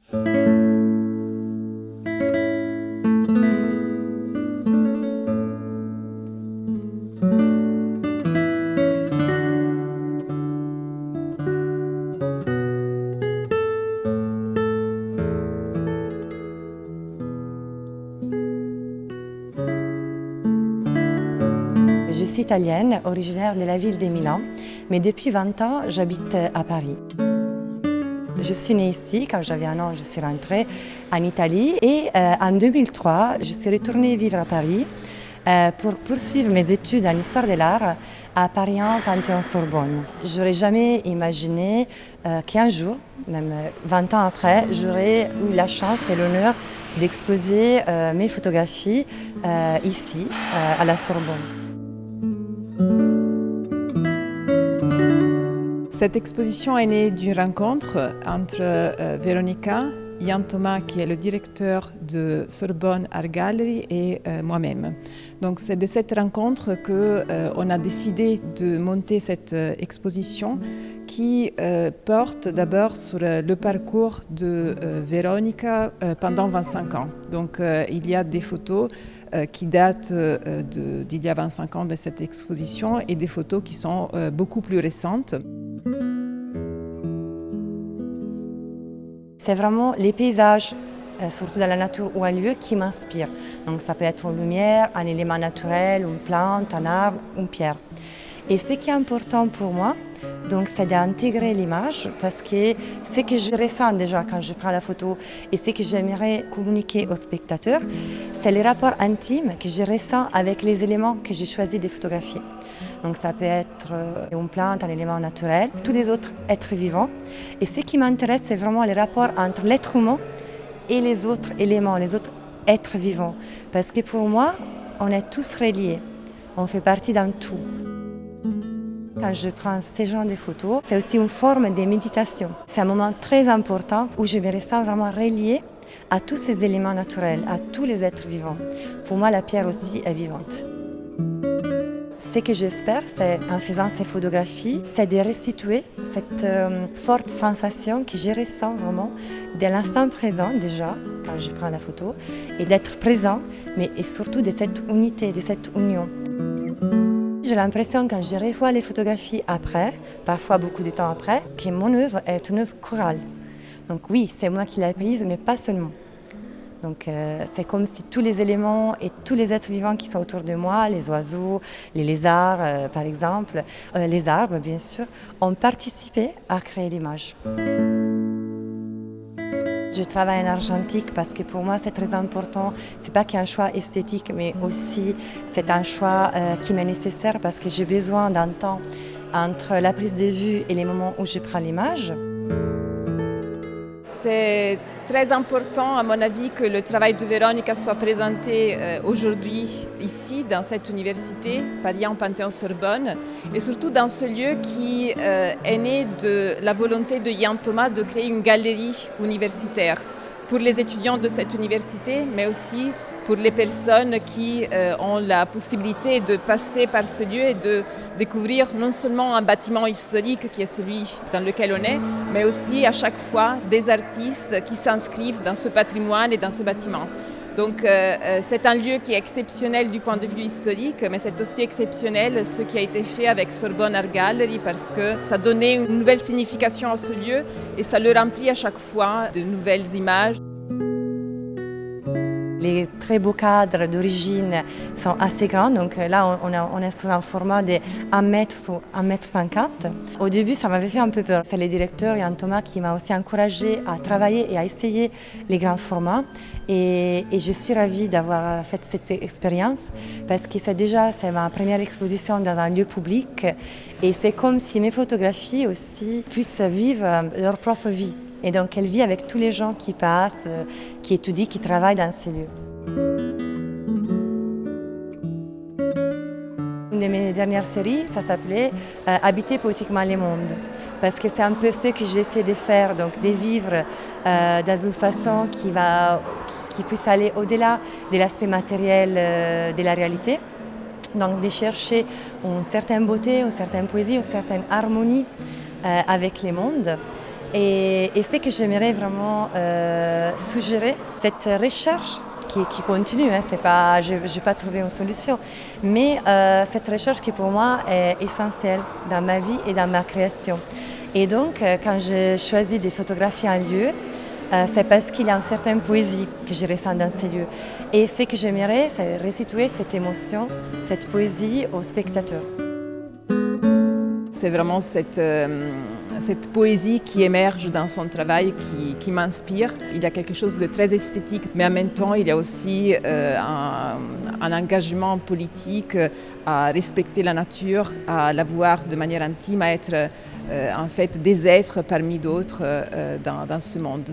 Je suis italienne, originaire de la ville de Milan, mais depuis 20 ans, j'habite à Paris. Je suis née ici, quand j'avais 1 an, je suis rentrée en Italie et en 2003, je suis retournée vivre à Paris pour poursuivre mes études en histoire de l'art à Paris 1 Panthéon-Sorbonne. Je n'aurais jamais imaginé qu'un jour, même 20 ans après, j'aurais eu la chance et l'honneur d'exposer mes photographies ici, à la Sorbonne. Cette exposition est née d'une rencontre entre Veronica, Yann Thomas qui est le directeur de Sorbonne Art Gallery et moi-même. Donc c'est de cette rencontre qu'on a décidé de monter cette exposition qui porte d'abord sur le parcours de Veronica pendant 25 ans. Donc il y a des photos qui datent d'il y a 25 ans de cette exposition et des photos qui sont beaucoup plus récentes. C'est vraiment les paysages, surtout dans la nature ou un lieu, qui m'inspirent. Donc ça peut être une lumière, un élément naturel, une plante, un arbre, une pierre. Et ce qui est important pour moi, donc, c'est d'intégrer l'image parce que ce que je ressens déjà quand je prends la photo et ce que j'aimerais communiquer aux spectateurs, c'est les rapports intimes que je ressens avec les éléments que j'ai choisi de photographier. Donc ça peut être une plante, un élément naturel, tous les autres êtres vivants. Et ce qui m'intéresse, c'est vraiment les rapports entre l'être humain et les autres éléments, les autres êtres vivants. Parce que pour moi, on est tous reliés, on fait partie d'un tout. Quand je prends ces genres de photos, c'est aussi une forme de méditation. C'est un moment très important où je me ressens vraiment reliée à tous ces éléments naturels, à tous les êtres vivants. Pour moi, la pierre aussi est vivante. Ce que j'espère, c'est en faisant ces photographies, c'est de restituer cette forte sensation que je ressens vraiment de l'instant présent déjà, quand je prends la photo, et d'être présent, mais et surtout de cette unité, de cette union. J'ai l'impression quand je revois les photographies après, parfois beaucoup de temps après, que mon œuvre est une œuvre chorale. Donc oui, c'est moi qui l'ai prise, mais pas seulement. Donc c'est comme si tous les éléments et tous les êtres vivants qui sont autour de moi, les oiseaux, les lézards par exemple, les arbres bien sûr, ont participé à créer l'image. Je travaille en argentique parce que pour moi c'est très important. C'est pas qu'un choix esthétique, mais aussi c'est un choix qui m'est nécessaire parce que j'ai besoin d'un temps entre la prise de vue et les moments où je prends l'image. C'est très important, à mon avis, que le travail de Veronica soit présenté aujourd'hui, ici, dans cette université, Paris 1 Panthéon-Sorbonne, et surtout dans ce lieu qui est né de la volonté de Yann Thomas de créer une galerie universitaire pour les étudiants de cette université, mais aussi pour les personnes qui ont la possibilité de passer par ce lieu et de découvrir non seulement un bâtiment historique qui est celui dans lequel on est, mais aussi à chaque fois des artistes qui s'inscrivent dans ce patrimoine et dans ce bâtiment. Donc c'est un lieu qui est exceptionnel du point de vue historique, mais c'est aussi exceptionnel ce qui a été fait avec Sorbonne Art Gallery parce que ça donnait une nouvelle signification à ce lieu et ça le remplit à chaque fois de nouvelles images. Les très beaux cadres d'origine sont assez grands, donc là on est sur un format de 1 mètre sur 1,50 m. Au début ça m'avait fait un peu peur. C'est le directeur Yann Thomas qui m'a aussi encouragé à travailler et à essayer les grands formats. Et je suis ravie d'avoir fait cette expérience parce que c'est ma première exposition dans un lieu public et c'est comme si mes photographies aussi puissent vivre leur propre vie. Et donc elle vit avec tous les gens qui passent, qui étudient, qui travaillent dans ces lieux. Une de mes dernières séries, ça s'appelait Habiter poétiquement le monde. Parce que c'est un peu ce que j'essaie de faire, donc de vivre dans une façon qui puisse aller au-delà de l'aspect matériel de la réalité. Donc de chercher une certaine beauté, une certaine poésie, une certaine harmonie avec le monde. Et c'est que j'aimerais vraiment suggérer cette recherche qui continue, hein, c'est pas, je n'ai pas trouvé une solution, mais cette recherche qui pour moi est essentielle dans ma vie et dans ma création. Et donc quand je choisis de photographier un lieu, c'est parce qu'il y a une certaine poésie que je ressens dans ces lieux. Et ce que j'aimerais, c'est restituer cette émotion, cette poésie aux spectateurs. C'est vraiment cette poésie qui émerge dans son travail qui m'inspire. Il y a quelque chose de très esthétique, mais en même temps, il y a aussi un engagement politique à respecter la nature, à la voir de manière intime, à être en fait des êtres parmi d'autres dans ce monde.